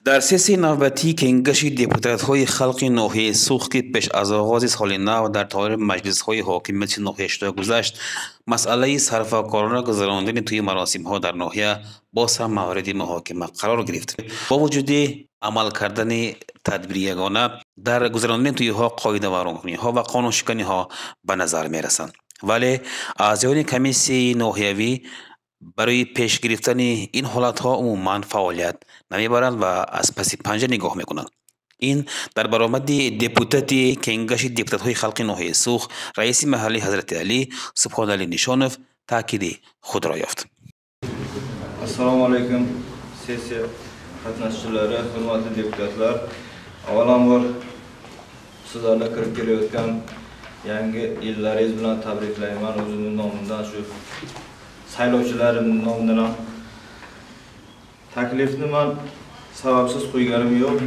در سیاسی نوبتی کنگش دپوتات‌های خلق ناحیه سوخت که پیش از آغاز سال نو در تاریخ مجلس‌های حاکمیت ناحیه شده گذشت، مسئله سرفه‌کارانه گذراندن توی مراسم‌ها در ناحیه باز هم مورد محاکمه قرار گرفت. با وجود عمل کردن تدبیر یگانه در گذراندن توی ها قاعده و راهنمایی‌ها و قانون شکنی‌ها به نظر می‌رسند، ولی اعضایان کمیسیون ناحیوی برای پیش گرفتن این حالت ها عموما فعالیت نمیبرند و از پس پنجه نگاه میکنند. این در برآمد دپوتات کنگش دپوتات های خلق ناحیه سوخت رئیس محلی حضرت علی سبحان علی نشانов تاکید خود را یافت. Assalomu alaykum sessiya qatnashchilari, hurmatli deputatlar. Avvalambor sizlarga kirib kelayotgan yangi yillaringiz bilan tabriklayman. O'zimning nomimdan shu saylovchilarimning nomidan ham taklifni men sababsiz qo'yganim yo'q.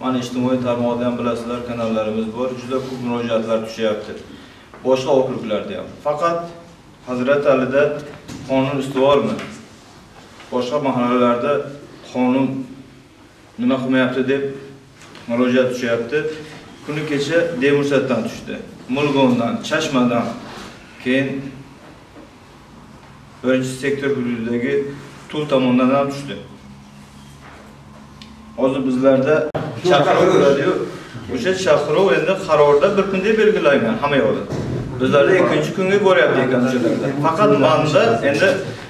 Mana ijtimoiy tarmoqda ham bilasizlar, kanallarimiz bor. Juda ko'p murojaatlar tushyapti. Boshqa okruglarda ham. Faqat Hazrat Alida qonun ustuvormi? Boshqa mahallalarda qonun nima qilmayapti deb murojaat tushyapti. Kuni kecha Demursatdan tushdi. Mulg'ondan, Chashmadan, keyin birinchi sektor hududidagi Tul tomonidan ham tushdi. Hozir bizlarda chaqiruv bo'ladi-yu. O'sha chaqiruv endi qarorda bir kunda belgilangan hamma yoqda. Bizlarda ikkinchi kunga boryapti ekan o'shalarda. Faqat manda endi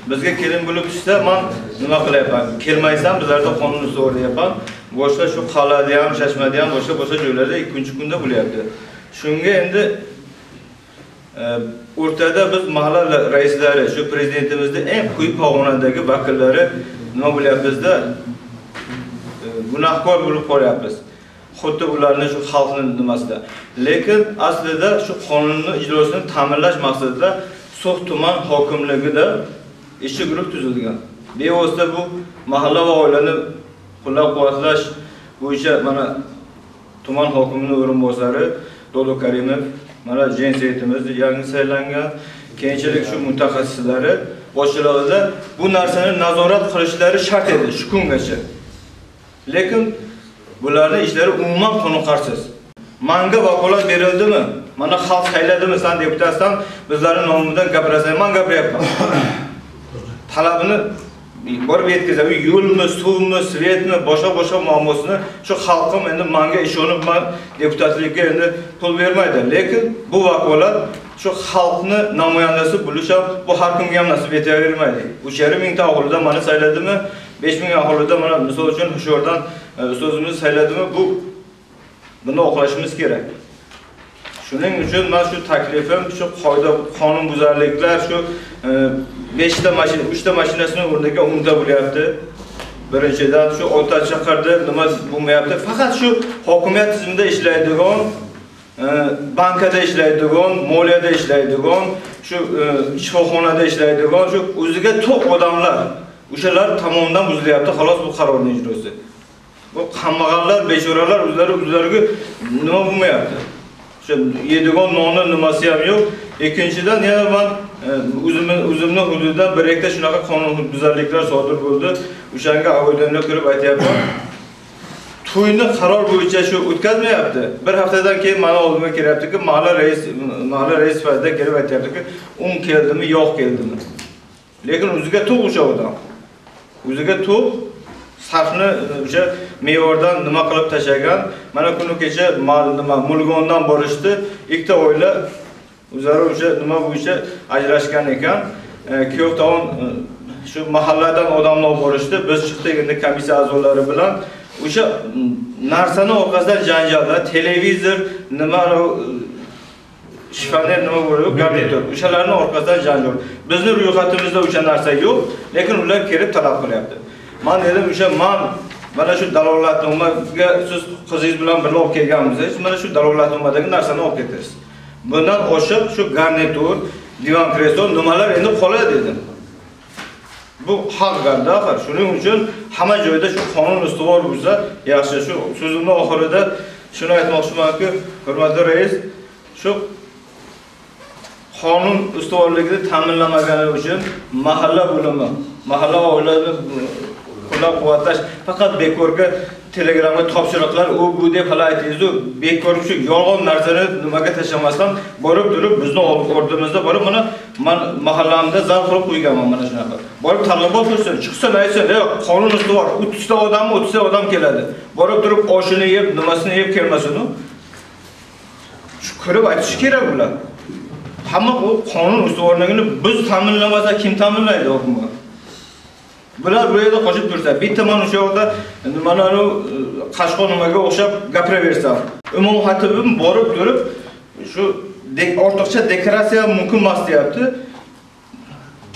bizga kelin bo'lib tushsa, men nima qilyapman? Kelmaysan, bizlarda qonun ustuvor deyapman. Boshqa shu qalada ham, Chashmada ham, boshqa joylarda ikkinchi kunda bo'lyapti. Shunga endi o'rtada biz mahalla raislari, shu prezidentimizning eng quyi pog'onadagi vakillari nima bo'lyapmizda gunohkor bo'lib qolyapmiz. Xuddi ularning shu xalqning nimasida. Lekin aslida shu qonunni ijrosini ta'minlash maqsadida So'x tuman hokimligida ishchi guruh tuzilgan. Bevosita bu mahalla va oilani qo'llab-quvvatlash bo'yicha mana tuman hokimining o'rinbosari Dodo Karimov, mana jensiyatimiz yangi saylangan, keyinchalik shu mutaxassislari boshchiligida bu narsani nazorat qilishlari shart edi shu kungacha. Lekin bularning ishlari umuman qoniqarsiz. Menga vakolat berildimi? Mana xalq sayladimi? Sen deputatsan, bizlarning nomidan gapirasan, men gapiryapman. Talabini borib yetkazadi. Yo'lmi, suvmi, svetmi, boshqa muammosini shu xalqim endi menga ishonib men deputatlikka endi pul bermaydi. Lekin bu vakolat shu xalqni namoyandasi bo'lish ham bu har kimga ham nasib etavermaydi. 3,5 mingta aholidan meni sayladimi? 5,000 aholidan mana misol uchun Hushyordan so'zimizni sayladimi? Buni oqlashimiz kerak. Shuning uchun men shu taklifim shu qoida qonunbuzarliklar shu 5 ta mashina, 3 ta mashinasini o'rniga 10 ta bo'lyapti. Birinchidan shu ota chaqirdi, nima bo'lmayapti. Faqat shu hokimiyat tizimida ishlaydigan, bankada ishlaydigan, moliyada ishlaydigan, shu shifoxonada ishlaydigan, shu o'ziga to'q odamlar, o'shalar tomonidan buzilyapti. Xolos bu qarorning ijrosi. Bu kambag'allar, bechoralar o'zlariga nima bo'lmayapti. Shu yedigan nonni nimasi ham yo'q. Ikkinchidan yana men o'zimning hududidan bir ikkita shunaqa qonunbuzarliklar sodir bo'ldi. O'shanga oydinlik kirib aytayapman. To'yni qaror bo'yicha shu o'tkazmayapti. Bir haftadan keyin mana oldimga kelyapti-ki, mahalla rais sifatida kelib aytayapti-ki, keldimi, yo'q keldimi. Lekin o'ziga to'q o'sha odam. O'ziga to'q sarfni o'sha mevordan nima qilib tashagan. Mana kuni kecha Mulg'ondan borishdi. Ikkita oila o'zlari o'sha nima bo'yicha ajrashgan ekan. Kuyov tomon shu mahalladan odamlar borishdi. Biz chiqdik endi komissiya a'zolari bilan o'sha narsani orqasidan janjallar, televizor, nima shifoner nima bo'ladi, garnitur. O'shalarning orqasidan janjal. Bizning ro'yxatimizda o'sha narsa yo'q, lekin ular kelib talab qilyapti. Men dedim o'sha mana shu dalolatnomaga siz qizingiz bilan birga olib kelganmiz. Mana shu dalolatnomadagi narsani olib ketasiz. Bundan oshiq shu garnitur, divan kreslo nimalar endi qoladi dedim. Bu haq garda axir. Shuning uchun hamma joyda shu qonun ustuvor bo'lsa, yaxshi. Shu so'zimning oxirida shuni aytmoqchimanki, hurmatli rais, shu qonun ustuvorligini ta'minlamagani uchun mahalla bo'limi, mahalla oilalar qo'llab-quvvatlash, faqat bekorga Telegramga topshiriqlar u bu deb hali aytingiz-ku, bekor shu yolg'on narsani nimaga tashlamasdan borib turib bizni o'rtamizda borib mana men mahallamda zal qilib qo'yganman mana shunaqa. Borib targ'ibot qilsin, chiqsin aytsin, qonun ustuvor, 30 ta odammi, 30 ta odam keladi. Borib turib oshini yeb, nimasini yeb kelmasin-ku. Shu ko'rib aytish kerak bular. Hamma bu qonun ustuvorligini biz ta'minlamasa kim ta'minlaydi hukumat? Bular bu yerda qochib tursa, bitta men o'sha yoqda mana Qashqar nimaga o'xshab gapiraversam, umum xatibim borib turib shu ortiqcha dekoratsiya mumkin emas deyapti.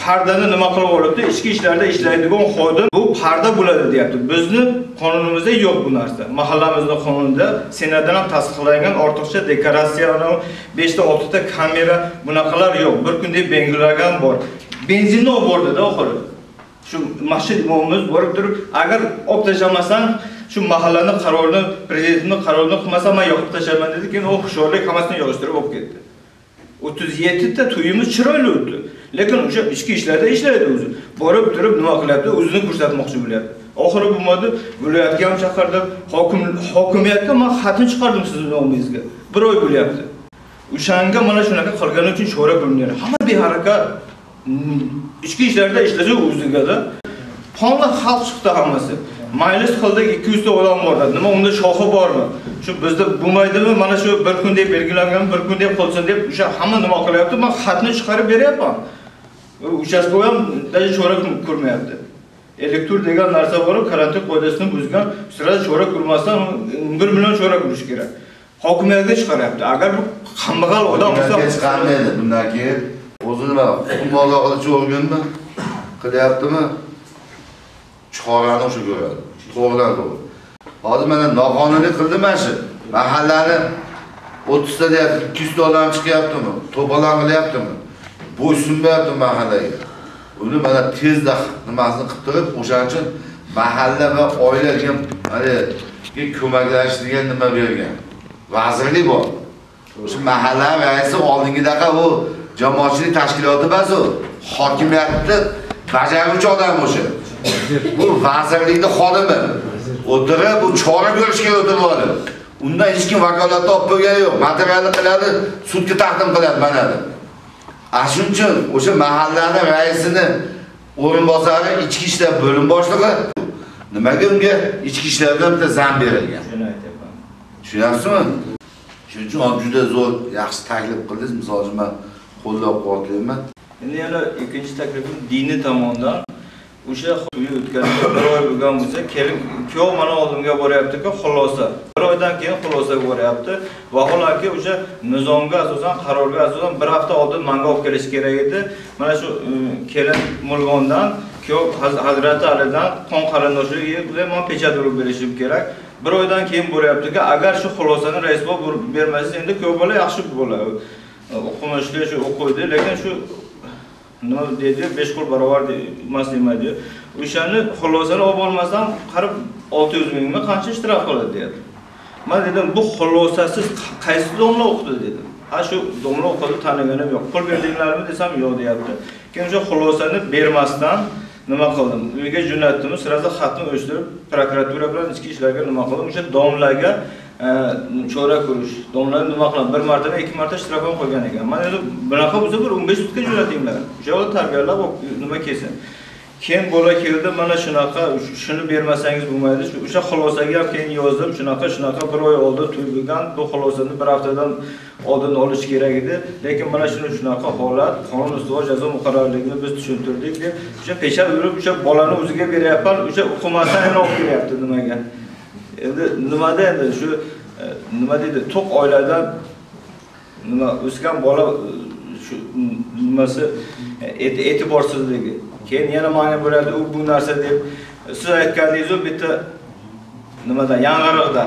Pardani nima qilib olibdi? Ichki ishlarda ishlaydigan xodim bu parda bo'ladi deyapti. Bizni qonunimizda yo'q bu narsa. Mahallamizning qonunida Senatdan ham tasdiqlangan ortiqcha dekoratsiya, 5 ta 6 ta kamera bunaqalar yo'q. Bir kun deb belgilagan bor. Benzinni olib bordi-da oxiri. Shu masjid imomimiz borib turib, agar olib tashlamasan, shu mahallaning qarorini, prezidentning qarorini qilmasa men yoqib tashlaman dedi. Keyin u hushyorlik hammasini yig'ishtirib olib ketdi. 37 ta to'yimiz chiroyli o'tdi. Lekin o'sha ichki ishlarda ishlaydi o'zi. Borib turib nima qilyapti? O'zini ko'rsatmoqchi bo'lyapti. Oxiri bo'lmadi, viloyatga ham chaqirdim, hokimiyatga men xatni chiqardim sizning nomingizga. 1 oy bo'lyapti. O'shanga mana shunaqa qilgani uchun chora ko'rinyapti. Hamma beharakat ichki ishlarda ishlasa o'ziga-da. Qonli xalq chiqdi hammasi. Majlis qildik 200 ta odam bor. Nima unda shoxi bormi? Shu bizda bo'lmaydimi? Mana shu bir kun deb belgilangan, bir kun deb qolsin deb o'sha hamma nima qilyapti? Men xatni chiqarib beryapman. Uchastka ham daji chora ko'rmayapti. Elektr degan narsa bor, karantin qoidasini buzgan, sira chora ko'rmasdan 1 million chora ko'rish kerak. Hokimiyatga chiqaryapti. Agar bu kambag'al odam bo'lsa, chiqarmaydi. Bundan keyin o'zini muloqotchi o'rganmi? Qilyaptimi? Chorani o'sha ko'radi. To'g'ridan to'g'ri. Hozir mana noqonuniy qildi mana shu. Mahallani 30 ta deyapti, 200 ta odam chiqyaptimi? To'polon qilyaptimi? Bo'ysunmayapti mahallaga. Uni mana tezda nimasini qilib turib, o'shaning uchun mahalla va oilaga mana ko'maklashadigan nima bergan. Vazirlik bor. Shu mahalla raisi oldingidaqa u jamoatchilik tashkiloti emas u. Hokimiyatni bajaruvchi odam o'sha. Bu vazirlikning xodimi. O'tirib bu chora ko'rishga o'tiribdi. Undan hech kim vakolatni olib qo'ygani yo'q. Materialni qiladi, sudga taqdim qiladi mana. Shuning uchun o'sha mahallaning raisini o'rinbosari ichki ishlar bo'lim boshlig'i nimaga unga ichki ishlardan bitta zam berilgan? Shuni aytyapman. Tushunyapsizmi? Shuning uchun juda zo'r, yaxshi taklif qildingiz. Misol uchun men qo'llab-quvvatlayman. Endi yana ikkinchi taklifim diniy tomondan o'sha to'y o'tkazib 1 oy bo'lgan bo'lsa, kuyov mana oldimga boryapti-ku, xulosa. 1 oydan keyin xulosaga boryapti. Vaholanki o'sha nizomga asosan, qarorga asosan 1 hafta oldin menga olib kelish kerak edi. Mana shu kelin Mulg'ondan, kuyov Hazrati Alidan qon qarindoshligi bilan men pechat urib berishim kerak. 1 oydan keyin boryapti-ku, agar shu xulosani rais bo'lib bermasa, endi kuyov bola yaxshi bo'ladi. O'qimishli shu o'qiydi, lekin shu nima deydi, 5 qo'l barobar emas demaydi. O'shani xulosani olib olmasam, qarib 600 mingmi qancha ishtirok qiladi dedi. Men dedim, bu xulosasiz qaysi domla o'qidi dedim. Shu domla o'qidi tanaganim yo'q. Pul berdinglarmi desam yo'q deyapti. Keyin o'sha xulosani bermasdan nima qildim? Uyga jo'natdim, sirada xatni o'chirib, prokuratura bilan ichki ishlarga nima qildim? O'sha domlaga chora ko'rish. Domlar nima qiladi? 1 marta, 2 marta ishtirok ham qo'ygan ekan. Men dedim, bunaqa bo'lsa bir 15 sutga jo'natinglar. O'sha yo'lda tarbiyalab nima kelsin. Keyin bola keldi, mana shunaqa, shuni bermasangiz bo'lmaydi. O'sha xulosaga ham keyin yozdim, shunaqa 1 oy oldin to'y bo'lgan, bu xulosani 1 haftadan oldin olish kerak edi. Lekin mana shunaqa holat, qonun ustuvor jazo muqarrarligini biz tushuntirdik deb, o'sha pesha urib, o'sha bolani o'ziga beryapman, o'sha hukumatdan yana olib kelyapti nimaga. Endi nimada endi shu nima deydi, to'q oiladan nima o'sgan bola shu nimasi e'tiborsizligi. Keyin yana menga bo'ladi, u bu narsa deb siz aytganingiz bitta nimada yang'iriqda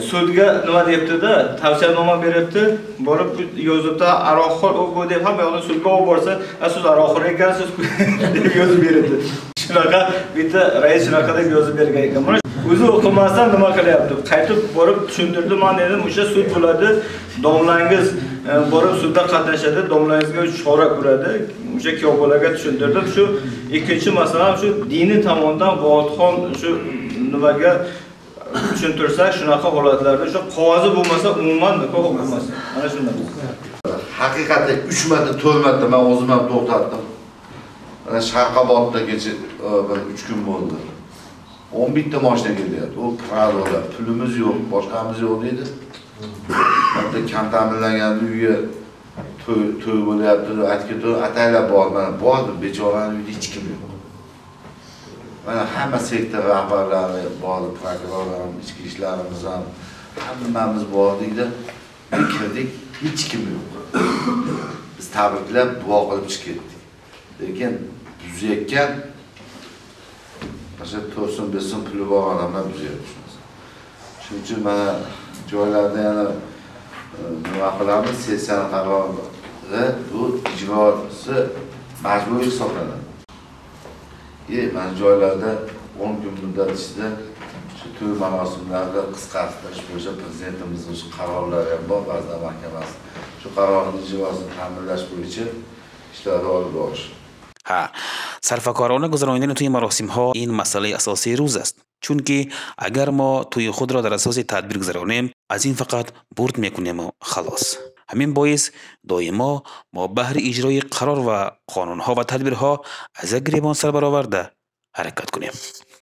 sudga nima debdi-da, tavsiyanoma beribdi, borib yozibdi, aroqxo'r u bu deb hamma yoqni sudga olib borsa, siz aroqxo'r ekansiz deb yozib beribdi. shunaqa bitta rais shunaqadek yozib bergan ekan. Mana o'zi o'qimasdan nima qilyapti? Qaytib borib tushuntirdim, men dedim, o'sha sud bo'ladi, domlangiz borib sudda qatnashadi, domlangizga chora ko'radi. O'sha kuyovlarga tushuntirdim. Shu ikkinchi masala shu diniy tomondan Vodxon shu nimaga tushuntirsak, shunaqa holatlarda shu qog'ozi bo'lmasa umuman nikoh o'qilmas. Mana shunday. Haqiqatda 3 marta, 4 marta men o'zim ham to'xtatdim. Mana Sharqobodda kecha 3 kun bo'ldi. 11 ta mashina kelyapti. O Pradoda pulimiz yo'q, boshqamiz yo'q deydi. Hatto kam ta'minlangan uyga to'y bo'lyapti, aytga to'y ataylab borman. Bordim, bechoraning uyida hech kim yo'q. Mana hamma sektor rahbarlari bor, prokurorlar, ichki ishlarimiz ham hammamiz bordik-da, kirdik, hech kim yo'q. Biz tabriklab, duo qilib chiqib ketdik. Lekin buzayotgan o'sha 4-5 so'm puli bor odamlar buzayapti. Shuning uchun mana joylarda yana nima qilamiz, sessiya qarori bu ijrosi majburiy hisoblanadi. Mana joylarda 10 kun muddat ichida shu to'y marosimlarida qisqartirish bo'yicha prezidentimizning shu qarorlari ham bor, Vazirlar Mahkamasi. Shu qarorning ijrosini ta'minlash bo'yicha ishlar olib borish. صرفکارانه گذراندن توی مراسم ها این مسئله اساسی روز است. چونکه اگر ما توی خود را در اساس تدبیر گذرانیم از این فقط برد میکنیم و خلاص. همین باعث دائما ما بهر اجرای قرار و قانون ها و تدبیر ها از گریبان سر برآورده حرکت کنیم.